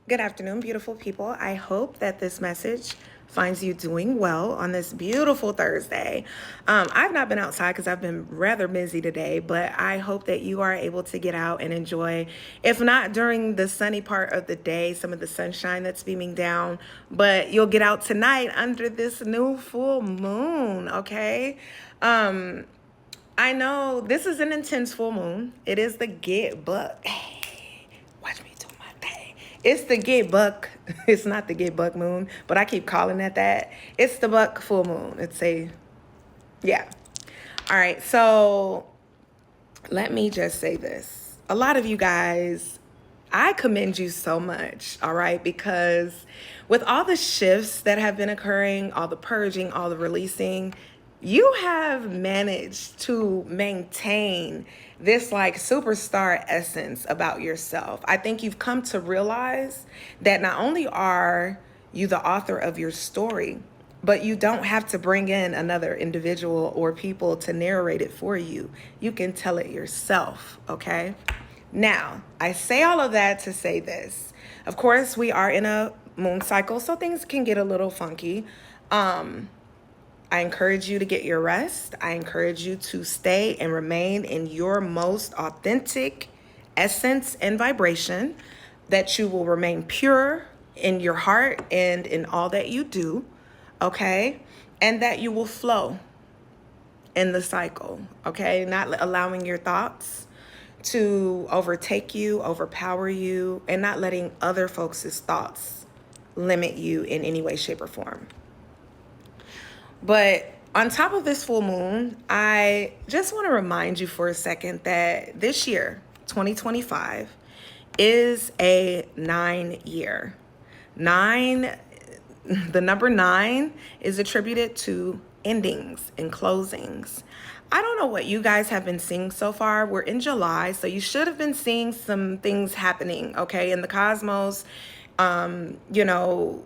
Good afternoon, beautiful people. I hope that this message finds you doing well on this beautiful Thursday. I've not been outside because I've been rather busy today, but I hope that you are able to get out and enjoy, if not during the sunny part of the day, some of the sunshine that's beaming down, but you'll get out tonight under this new full moon, okay? I know this is an intense full moon. It is the Get Buck. Hey, watch me do my thing. It's the Get Buck. It's not the Get Buck moon, but I keep calling it that. It's the Buck full moon. Yeah. All right. So let me just say this. A lot of you guys, I commend you so much, all right? Because with all the shifts that have been occurring, all the purging, all the releasing, you have managed to maintain this like superstar essence about yourself. I think you've come to realize that not only are you the author of your story, but you don't have to bring in another individual or people to narrate it for you. You can tell it yourself, okay? Now, I say all of that to say this. Of course, we are in a moon cycle, so things can get a little funky. I encourage you to get your rest. I encourage you to stay and remain in your most authentic essence and vibration, that you will remain pure in your heart and in all that you do, okay? And that you will flow in the cycle, okay? Not allowing your thoughts to overtake you, overpower you, and not letting other folks' thoughts limit you in any way, shape, or form. But on top of this full moon, I just want to remind you for a second that this year, 2025, is a 9-year. The number 9 is attributed to endings and closings. I don't know what you guys have been seeing so far. We're in July, so you should have been seeing some things happening, okay, in the cosmos. You know,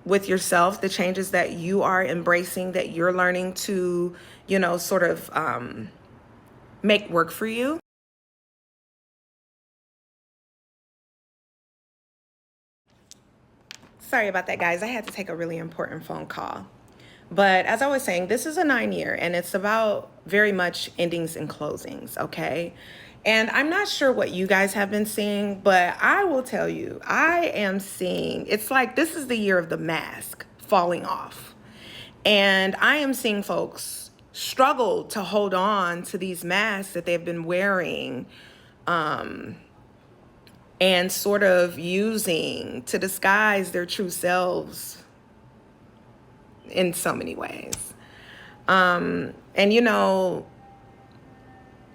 with yourself, the changes that you are embracing, that you're learning to, sort of make work for you. Sorry about that, guys. I had to take a really important phone call. But as I was saying, this is a 9-year and it's about very much endings and closings, okay? And I'm not sure what you guys have been seeing, but I will tell you, I am seeing, it's like this is the year of the mask falling off. And I am seeing folks struggle to hold on to these masks that they've been wearing, and sort of using to disguise their true selves in so many ways. And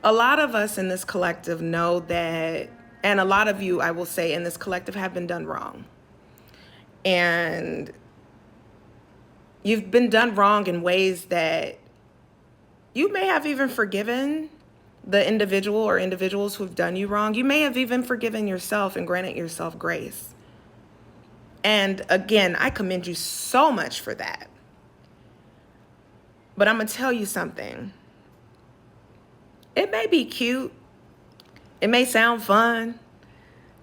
a lot of us in this collective know that, and a lot of you, I will say, in this collective have been done wrong. And you've been done wrong in ways that you may have even forgiven the individual or individuals who've done you wrong. You may have even forgiven yourself and granted yourself grace. And again, I commend you so much for that. But I'm going to tell you something. It may be cute. It may sound fun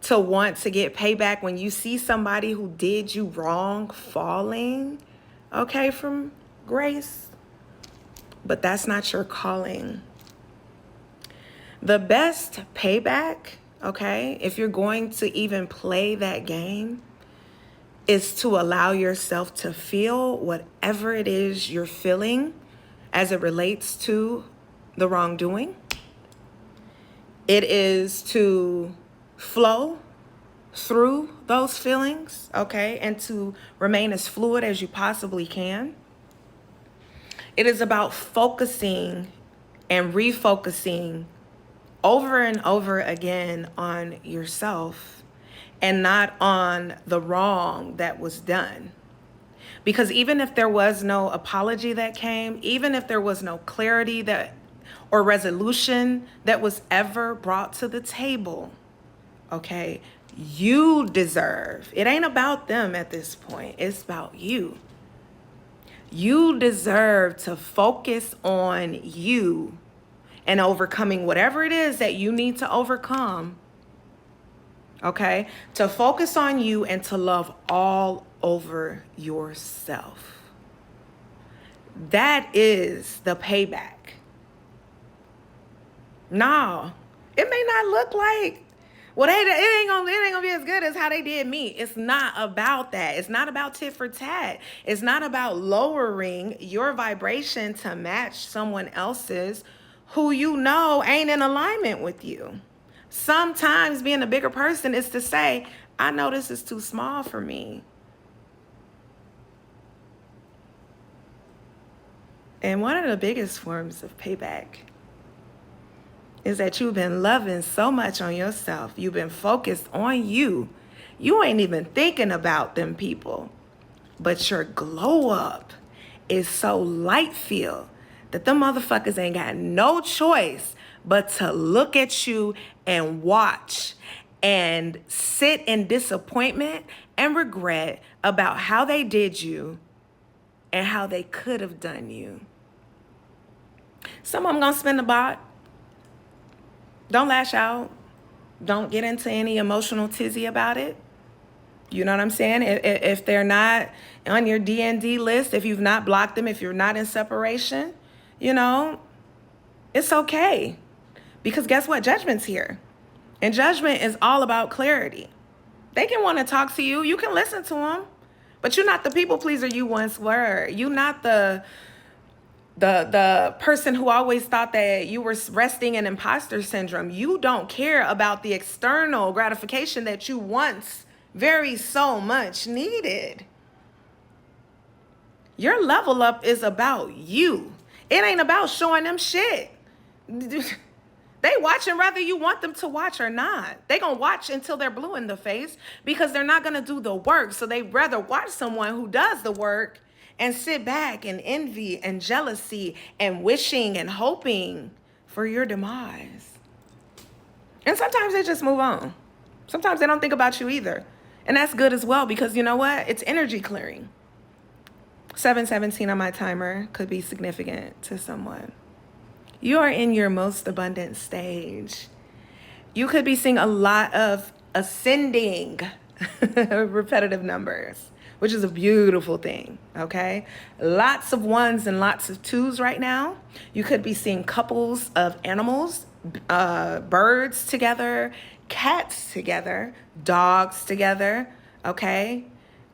to want to get payback when you see somebody who did you wrong falling, okay, from grace. But that's not your calling. The best payback, okay, if you're going to even play that game, is to allow yourself to feel whatever it is you're feeling as it relates to the wrongdoing. It is to flow through those feelings, okay, and to remain as fluid as you possibly can. It is about focusing and refocusing over and over again on yourself and not on the wrong that was done. Because even if there was no apology that came, even if there was no clarity that or resolution that was ever brought to the table, okay, you deserve, it ain't about them at this point, it's about you. You deserve to focus on you and overcoming whatever it is that you need to overcome okay? To focus on you and to love all over yourself. That is the payback. No, it may not look like, well, it ain't gonna be as good as how they did me. It's not about that. It's not about tit for tat. It's not about lowering your vibration to match someone else's who you know ain't in alignment with you. Sometimes being a bigger person is to say, I know this is too small for me. And one of the biggest forms of payback is that you've been loving so much on yourself. You've been focused on you. You ain't even thinking about them people. But your glow up is so light filled that them motherfuckers ain't got no choice but to look at you and watch and sit in disappointment and regret about how they did you and how they could have done you. Some of them gonna spin the block. Don't lash out. Don't get into any emotional tizzy about it. You know what I'm saying? If they're not on your D&D list, if you've not blocked them, if you're not in separation, you know, it's okay. Because guess what? Judgment's here. And judgment is all about clarity. They can want to talk to you. You can listen to them. But you're not the people pleaser you once were. You're not the person who always thought that you were resting in imposter syndrome. You don't care about the external gratification that you once very so much needed. Your level up is about you. It ain't about showing them shit. They watching whether you want them to watch or not. They gonna watch until they're blue in the face because they're not gonna do the work. So they rather watch someone who does the work and sit back and envy and jealousy and wishing and hoping for your demise. And sometimes they just move on. Sometimes they don't think about you either. And that's good as well because you know what? It's energy clearing. 7:17 on my timer could be significant to someone. You are in your most abundant stage. You could be seeing a lot of ascending repetitive numbers, which is a beautiful thing, okay? Lots of ones and lots of twos right now. You could be seeing couples of animals, birds together, cats together, dogs together, okay?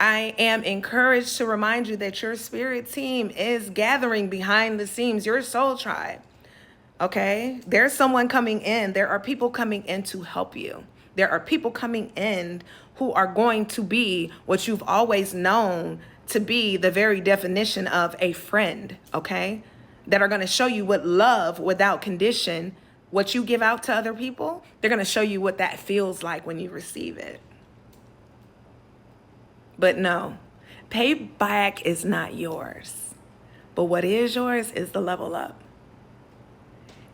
I am encouraged to remind you that your spirit team is gathering behind the scenes, your soul tribe. Okay, there's someone coming in. There are people coming in to help you. There are people coming in who are going to be what you've always known to be the very definition of a friend, okay? That are going to show you what love without condition, what you give out to other people, they're going to show you what that feels like when you receive it. But no, payback is not yours. But what is yours is the level up.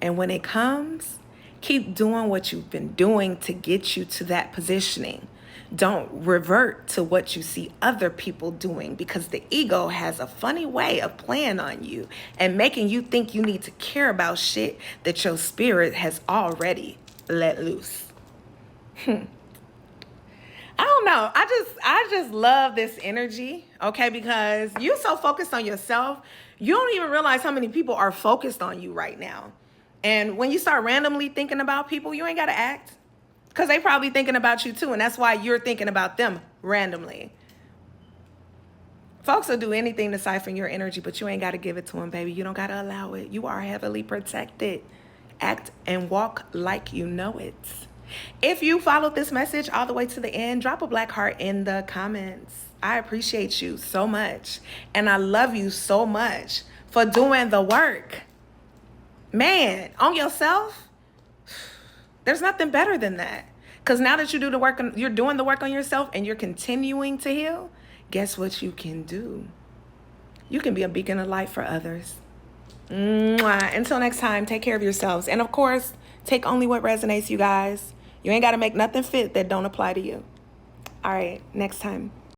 And when it comes, keep doing what you've been doing to get you to that positioning. Don't revert to what you see other people doing because the ego has a funny way of playing on you and making you think you need to care about shit that your spirit has already let loose. I don't know. I just love this energy, okay? Because you're so focused on yourself, you don't even realize how many people are focused on you right now. And when you start randomly thinking about people, you ain't got to act because they probably thinking about you too. And that's why you're thinking about them randomly. Folks will do anything to siphon your energy, but you ain't got to give it to them, baby. You don't got to allow it. You are heavily protected. Act and walk like you know it. If you followed this message all the way to the end, drop a black heart in the comments. I appreciate you so much. And I love you so much for doing the work. Man, on yourself, there's nothing better than that. Because now that you do the work, you're doing the work on yourself and you're continuing to heal, guess what you can do? You can be a beacon of light for others. Mwah. Until next time, take care of yourselves. And of course, take only what resonates, you guys. You ain't got to make nothing fit that don't apply to you. All right, next time.